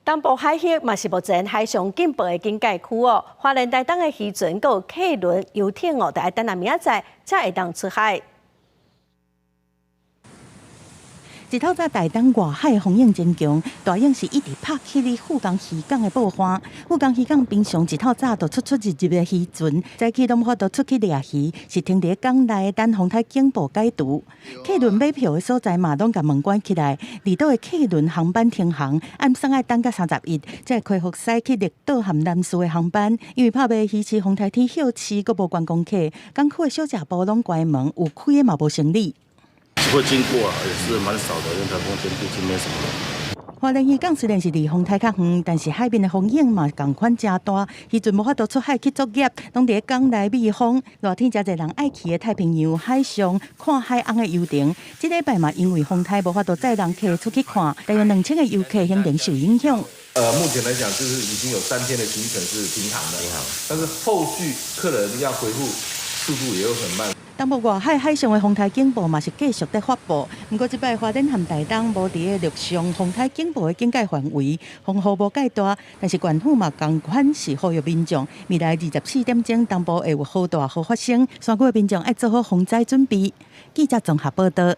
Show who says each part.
Speaker 1: 东部海域嘛是目前海上警报的警戒区哦，花莲台东的渔船佮客轮、游艇哦，就要等下明仔才会当出海。
Speaker 2: 一透早台东外海风影真强，大影是一直拍起哩富冈渔港的报花。富冈渔港平常一透早就出入的渔船，早起都无法度出去掠鱼，是停伫港内等风台警报解除。客轮买票的所在嘛，拢甲门关起来。离岛的客轮航班停航，暗送爱等到31，才会恢复驶去绿岛含南势的航班。因为拍卖鱼市风台天休市，阁无观光客，港区的小食部拢关门，有开的嘛无生理。
Speaker 3: 会经过啊，也是蛮少的，因为台风天毕竟没什么人。
Speaker 2: 花莲渔港虽然是离风台较远，但是海边的风影嘛同款真大，渔船无法度出海去作业，拢伫港内避风。热天真侪人爱去的太平洋海上看海翁的游艇，这礼拜嘛因为风台无法度载人客出去看，大约2000个游客仍然受影响。
Speaker 4: 目前来讲，就是已经有3天的行程是停航的，但是后续客人要回复速度也有很慢。
Speaker 2: 东部外海海上的风台警报嘛是继续在发布，不过这摆花莲和台东无伫个陆上风台警报的警戒范围，风雨无介大，但是县府嘛同款是呼吁民众，未来24点钟东部会有好大雨发生，山区的民众要做好防灾准备。记者综合报道。